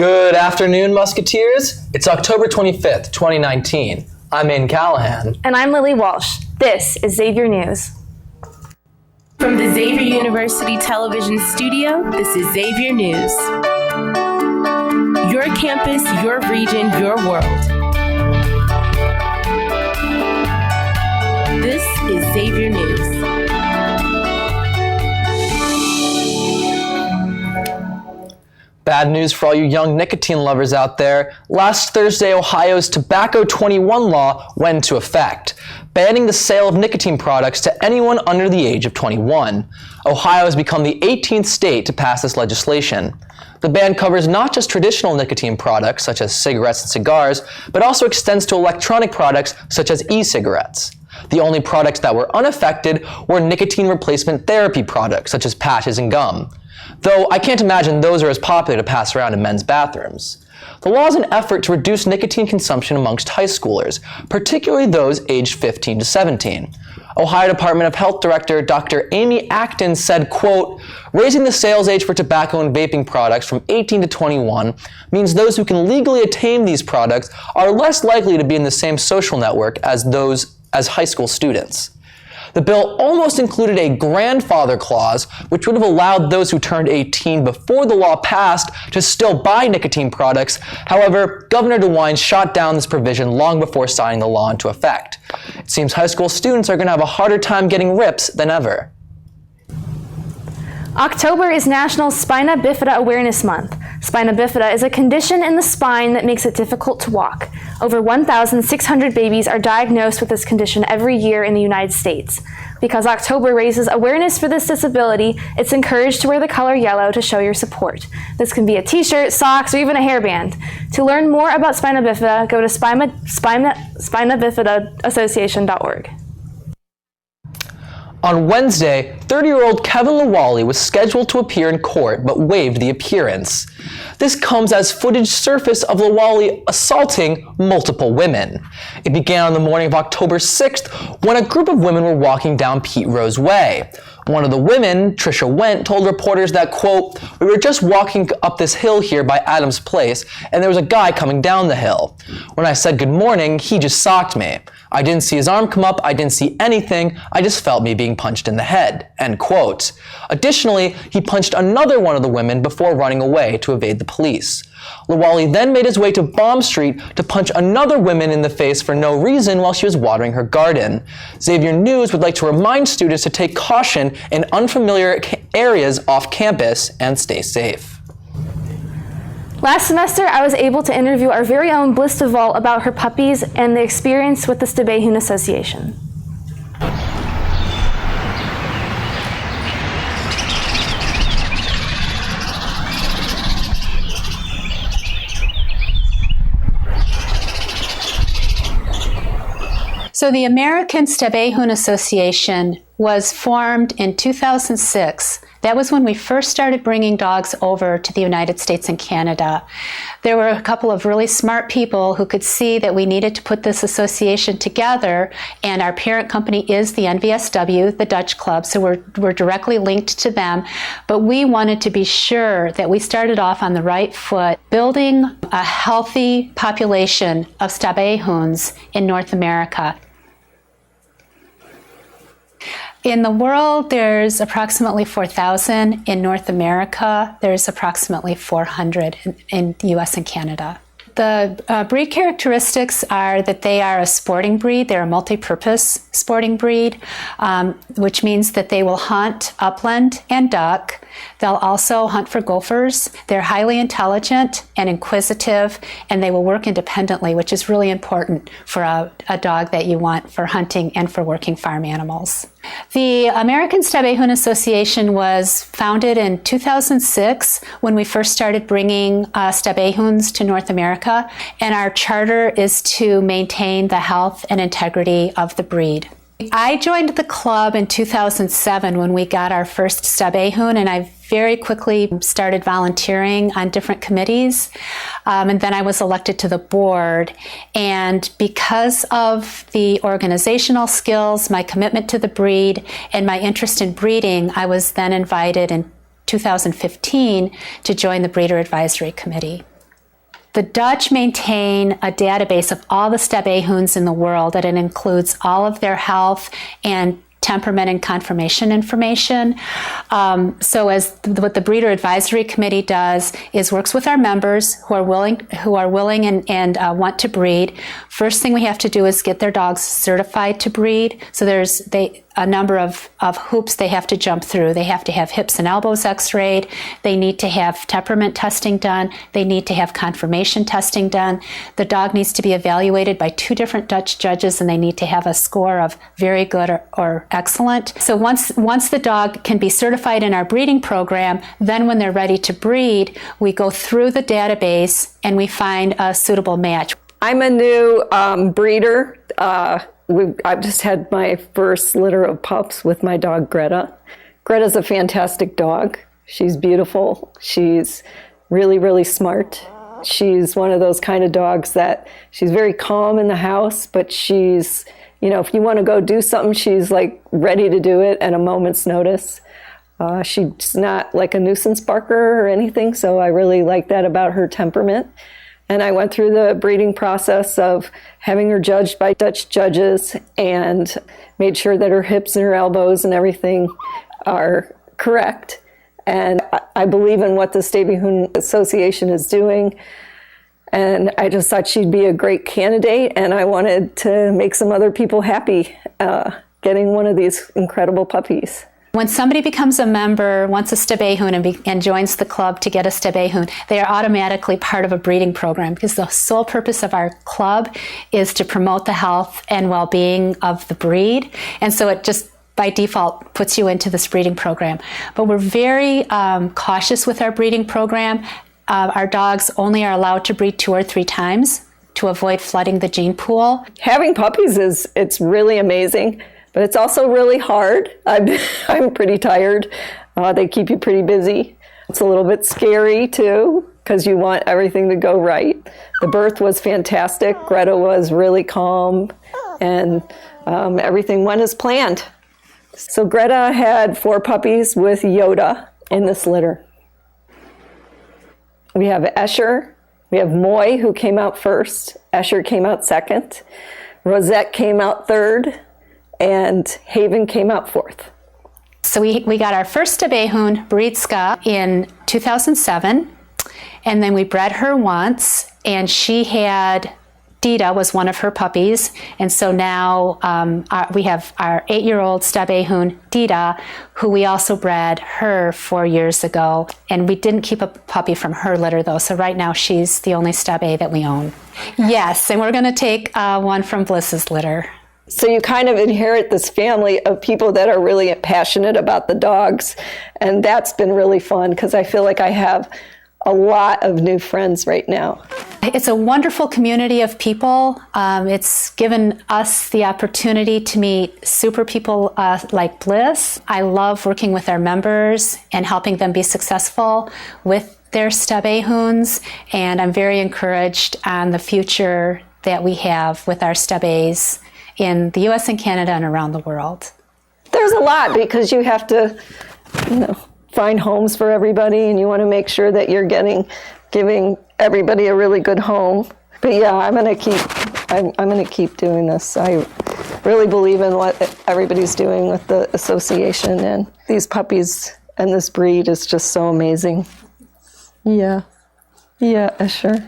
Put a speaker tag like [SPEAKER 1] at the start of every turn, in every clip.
[SPEAKER 1] Good afternoon, Musketeers. It's October 25th, 2019. I'm Aiden Callahan.
[SPEAKER 2] And I'm Lily Walsh. This is Xavier News.
[SPEAKER 3] From the Xavier University Television Studio, this is Xavier News. Your campus, your region, your world. This is Xavier News.
[SPEAKER 1] Bad news for all you young nicotine lovers out there. Last Thursday, Ohio's Tobacco 21 law went into effect, banning the sale of nicotine products to anyone under the age of 21. Ohio has become the 18th state to pass this legislation. The ban covers not just traditional nicotine products, such as cigarettes and cigars, but also extends to electronic products, such as e-cigarettes. The only products that were unaffected were nicotine replacement therapy products, such as patches and gum. Though I can't imagine those are as popular to pass around in men's bathrooms. The law is an effort to reduce nicotine consumption amongst high schoolers, particularly those aged 15 to 17. Ohio Department of Health Director Dr. Amy Acton said, quote, "Raising the sales age for tobacco and vaping products from 18 to 21 means those who can legally attain these products are less likely to be in the same social network as high school students." The bill almost included a grandfather clause, which would have allowed those who turned 18 before the law passed to still buy nicotine products. However, Governor DeWine shot down this provision long before signing the law into effect. It seems high school students are going to have a harder time getting rips than ever.
[SPEAKER 2] October is National Spina Bifida Awareness Month. Spina bifida is a condition in the spine that makes it difficult to walk. Over 1,600 babies are diagnosed with this condition every year in the United States. Because October raises awareness for this disability, it's encouraged to wear the color yellow to show your support. This can be a t-shirt, socks, or even a hairband. To learn more about spina bifida, go to spinabifidaassociation.org.
[SPEAKER 1] On Wednesday, 30-year-old Kevin Lawali was scheduled to appear in court but waived the appearance. This comes as footage surfaced of Lawali assaulting multiple women. It began on the morning of October 6th when a group of women were walking down Pete Rose Way. One of the women, Trisha Went, told reporters that, quote, "We were just walking up this hill here by Adams Place, and there was a guy coming down the hill. When I said good morning, he just socked me. I didn't see his arm come up, I didn't see anything, I just felt me being punched in the head," end quote. Additionally, he punched another one of the women before running away to evade the police. Lawali then made his way to Baum Street to punch another woman in the face for no reason while she was watering her garden. Xavier News would like to remind students to take caution in unfamiliar areas off campus and stay safe.
[SPEAKER 2] Last semester, I was able to interview our very own Bliss Duvall about her puppies and the experience with the Stabehun Association.
[SPEAKER 4] So the American Stabehun Association was formed in 2006. That was when we first started bringing dogs over to the United States and Canada. There were a couple of really smart people who could see that we needed to put this association together, and our parent company is the NVSW, the Dutch Club, so we're directly linked to them. But we wanted to be sure that we started off on the right foot, building a healthy population of Stabehuns in North America. In the world, there's approximately 4,000. In North America, there's approximately 400 in the US and Canada. The breed characteristics are that they are a sporting breed. They're a multi-purpose sporting breed, which means that they will hunt upland and duck. They'll also hunt for gophers. They're highly intelligent and inquisitive, and they will work independently, which is really important for a dog that you want for hunting and for working farm animals. The American Stabehun Association was founded in 2006 when we first started bringing Stabehuns to North America, and our charter is to maintain the health and integrity of the breed. I joined the club in 2007 when we got our first Stabehun, and I very quickly started volunteering on different committees, and then I was elected to the board. And because of the organizational skills, my commitment to the breed, and my interest in breeding, I was then invited in 2015 to join the Breeder Advisory Committee. The Dutch maintain a database of all the Stabbehoens in the world, and it includes all of their health and temperament and conformation information. So what the Breeder Advisory Committee does is works with our members who are willing and want to breed. First thing we have to do is get their dogs certified to breed. So there's a number of hoops they have to jump through. They have to have hips and elbows x-rayed. They need to have temperament testing done. They need to have conformation testing done. The dog needs to be evaluated by 2 different Dutch judges, and they need to have a score of very good or excellent. So once the dog can be certified in our breeding program, then when they're ready to breed, we go through the database and we find a suitable match.
[SPEAKER 5] I'm a new breeder. I've just had my first litter of pups with my dog Greta. Greta's a fantastic dog. She's beautiful. She's really, really smart. She's one of those kind of dogs that she's very calm in the house, but she's, if you want to go do something, she's like ready to do it at a moment's notice. She's not like a nuisance barker or anything, so I really like that about her temperament. And I went through the breeding process of having her judged by Dutch judges and made sure that her hips and her elbows and everything are correct. And I believe in what the Stabbehoen Association is doing. And I just thought she'd be a great candidate, and I wanted to make some other people happy getting one of these incredible puppies.
[SPEAKER 4] When somebody becomes a member, wants a Stabbehoen and joins the club to get a Stabbehoen, they are automatically part of a breeding program, because the sole purpose of our club is to promote the health and well-being of the breed. And so it just by default puts you into this breeding program. But we're very cautious with our breeding program. Our dogs only are allowed to breed 2 or 3 times to avoid flooding the gene pool.
[SPEAKER 5] Having puppies it's really amazing. But it's also really hard. I'm pretty tired. They keep you pretty busy. It's a little bit scary too, because you want everything to go right. The birth was fantastic. Greta was really calm, and everything went as planned. So Greta had 4 puppies with Yoda in this litter. We have Escher. We have Moy, who came out first. Escher came out second. Rosette came out third. And Haven came out 4th.
[SPEAKER 4] So we got our first Stabbehoen, Britska, in 2007, and then we bred her once, and she had, Dita was one of her puppies, and so now we have our 8-year-old Stabbehoen, Dita, who we also bred her 4 years ago, and we didn't keep a puppy from her litter though, so right now she's the only Stabbe that we own. Yes, and we're going to take one from Bliss's litter.
[SPEAKER 5] So you kind of inherit this family of people that are really passionate about the dogs. And that's been really fun, because I feel like I have a lot of new friends right now.
[SPEAKER 4] It's a wonderful community of people. It's given us the opportunity to meet super people like Bliss. I love working with our members and helping them be successful with their Stabbehoens. And I'm very encouraged on the future that we have with our Stabbes in the U.S. and Canada and around the world.
[SPEAKER 5] There's a lot, because you have to, find homes for everybody, and you want to make sure that you're giving everybody a really good home. But yeah, I'm gonna keep doing this. I really believe in what everybody's doing with the association, and these puppies and this breed is just so amazing. Yeah, sure.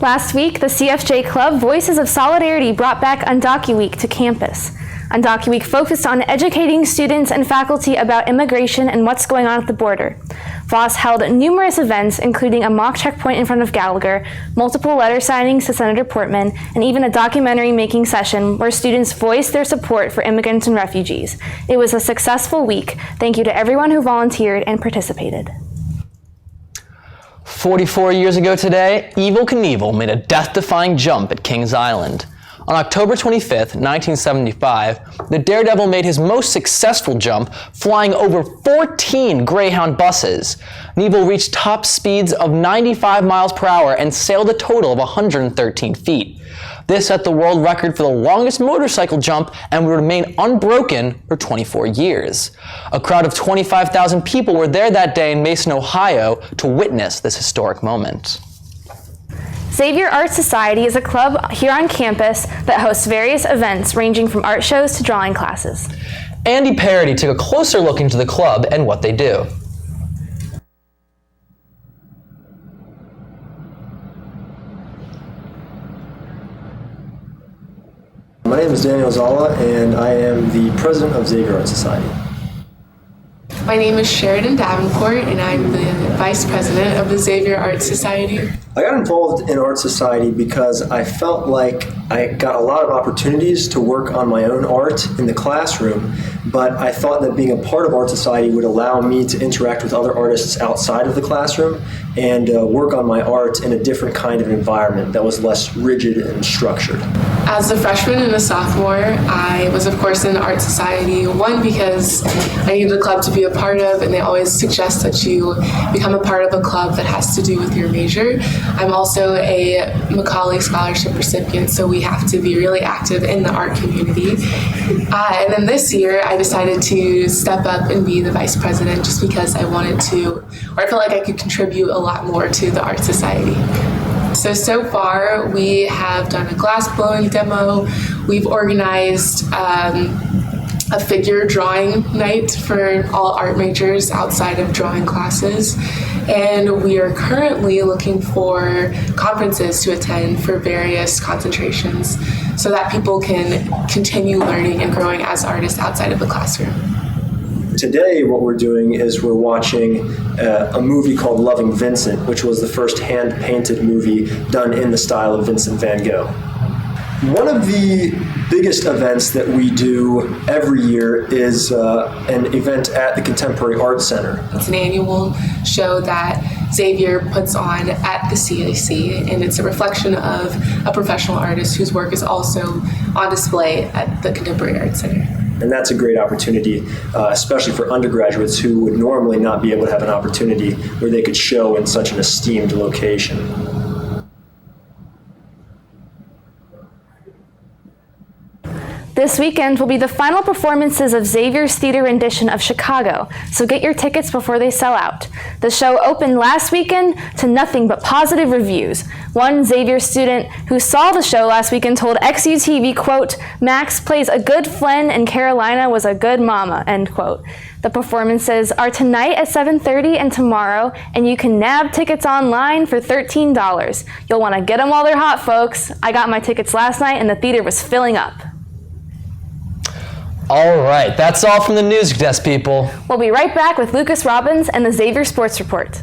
[SPEAKER 2] Last week, the CFJ Club Voices of Solidarity brought back UndocuWeek to campus. UndocuWeek focused on educating students and faculty about immigration and what's going on at the border. Voss held numerous events, including a mock checkpoint in front of Gallagher, multiple letter signings to Senator Portman, and even a documentary-making session where students voiced their support for immigrants and refugees. It was a successful week. Thank you to everyone who volunteered and participated.
[SPEAKER 1] 44 years ago today, Evel Knievel made a death-defying jump at Kings Island. On October 25th, 1975, the Daredevil made his most successful jump, flying over 14 Greyhound buses. Knievel reached top speeds of 95 miles per hour and sailed a total of 113 feet. This set the world record for the longest motorcycle jump and would remain unbroken for 24 years. A crowd of 25,000 people were there that day in Mason, Ohio to witness this historic moment.
[SPEAKER 2] Xavier Art Society is a club here on campus that hosts various events ranging from art shows to drawing classes.
[SPEAKER 1] Andy Parody took a closer look into the club and what they do.
[SPEAKER 6] My name is Daniel Zala, and I am the president of Xavier Art Society.
[SPEAKER 7] My name is Sheridan Davenport, and I'm the vice president of the Xavier Art Society.
[SPEAKER 6] I got involved in Art Society because I felt like I got a lot of opportunities to work on my own art in the classroom, but I thought that being a part of Art Society would allow me to interact with other artists outside of the classroom and work on my art in a different kind of environment that was less rigid and structured.
[SPEAKER 7] As a freshman and a sophomore, I was of course in Art Society, one because I needed a club to be a part of, and they always suggest that you become a part of a club that has to do with your major. I'm also a Macaulay Scholarship recipient, so we have to be really active in the art community. And then this year, I decided to step up and be the vice president just because I wanted to, or I felt like I could contribute a lot more to the Art Society. So far, we have done a glass blowing demo. We've organized a figure drawing night for all art majors outside of drawing classes. And we are currently looking for conferences to attend for various concentrations so that people can continue learning and growing as artists outside of the classroom.
[SPEAKER 6] Today, what we're doing is we're watching a movie called Loving Vincent, which was the first hand-painted movie done in the style of Vincent van Gogh. One of the biggest events that we do every year is an event at the Contemporary Art Center.
[SPEAKER 7] It's an annual show that Xavier puts on at the CAC, and it's a reflection of a professional artist whose work is also on display at the Contemporary Art Center.
[SPEAKER 6] And that's a great opportunity, especially for undergraduates who would normally not be able to have an opportunity where they could show in such an esteemed location.
[SPEAKER 2] This weekend will be the final performances of Xavier's theater rendition of Chicago, so get your tickets before they sell out. The show opened last weekend to nothing but positive reviews. One Xavier student who saw the show last weekend told XUTV, quote, "Max plays a good Flynn and Carolina was a good mama," end quote. The performances are tonight at 7:30 and tomorrow, and you can nab tickets online for $13. You'll want to get them while they're hot, folks. I got my tickets last night and the theater was filling up.
[SPEAKER 1] All right, that's all from the news desk, people.
[SPEAKER 2] We'll be right back with Lucas Robbins and the Xavier Sports Report.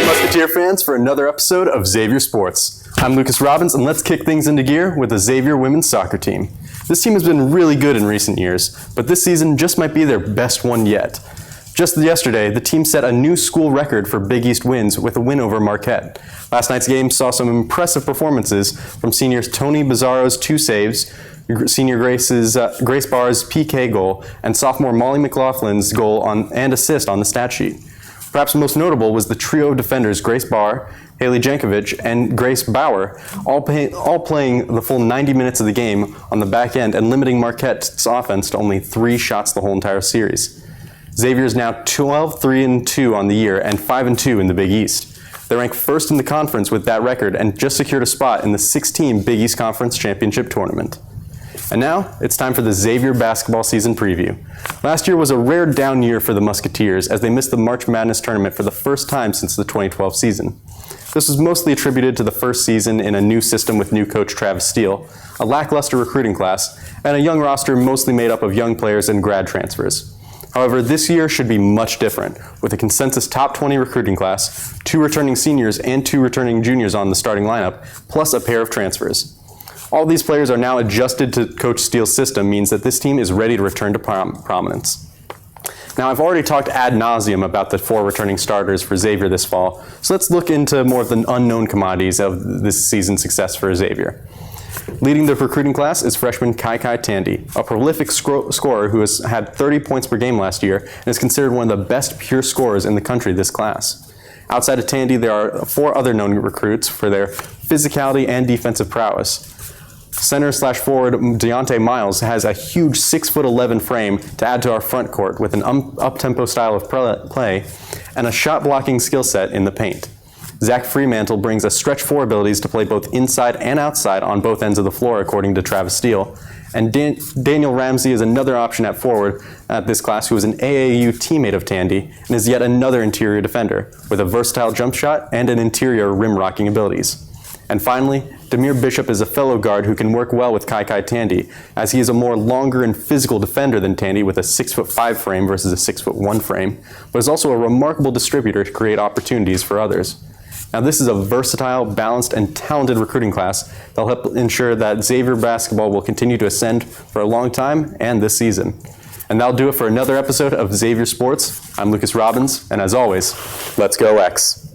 [SPEAKER 8] Musketeer fans for another episode of Xavier Sports. I'm Lucas Robbins, and let's kick things into gear with the Xavier women's soccer team. This team has been really good in recent years, but this season just might be their best one yet. Just yesterday, the team set a new school record for Big East wins with a win over Marquette. Last night's game saw some impressive performances from seniors Tony Bizarro's 2 saves, senior Grace Barr's PK goal, and sophomore Molly McLaughlin's goal and assist on the stat sheet. Perhaps most notable was the trio of defenders Grace Barr, Haley Jankovic, and Grace Bauer, all playing the full 90 minutes of the game on the back end and limiting Marquette's offense to only 3 shots the whole entire series. Xavier is now 12-3-2 on the year and 5-2 in the Big East. They rank first in the conference with that record and just secured a spot in the 6-team Big East Conference Championship Tournament. And now, it's time for the Xavier basketball season preview. Last year was a rare down year for the Musketeers as they missed the March Madness tournament for the first time since the 2012 season. This was mostly attributed to the first season in a new system with new coach Travis Steele, a lackluster recruiting class, and a young roster mostly made up of young players and grad transfers. However, this year should be much different, with a consensus top 20 recruiting class, 2 returning seniors and 2 returning juniors on the starting lineup, plus a pair of transfers. All these players are now adjusted to Coach Steele's system, means that this team is ready to return to prominence. Now, I've already talked ad nauseum about the 4 returning starters for Xavier this fall, so let's look into more of the unknown commodities of this season's success for Xavier. Leading the recruiting class is freshman Kai Tandy, a prolific scorer who has had 30 points per game last year and is considered one of the best pure scorers in the country this class. Outside of Tandy, there are 4 other known recruits for their physicality and defensive prowess. Center/forward Deontay Miles has a huge 6'11" frame to add to our front court with an up-tempo style of play and a shot-blocking skill set in the paint. Zach Fremantle brings a stretch 4 abilities to play both inside and outside on both ends of the floor, according to Travis Steele. And Daniel Ramsey is another option at forward at this class who is an AAU teammate of Tandy and is yet another interior defender with a versatile jump shot and an interior rim-rocking abilities. And finally, Demir Bishop is a fellow guard who can work well with Kai Tandy, as he is a more longer and physical defender than Tandy with a 6'5" frame versus a 6'1" frame, but is also a remarkable distributor to create opportunities for others. Now, this is a versatile, balanced, and talented recruiting class that will help ensure that Xavier basketball will continue to ascend for a long time and this season. And that'll do it for another episode of Xavier Sports. I'm Lucas Robbins, and as always, let's go X.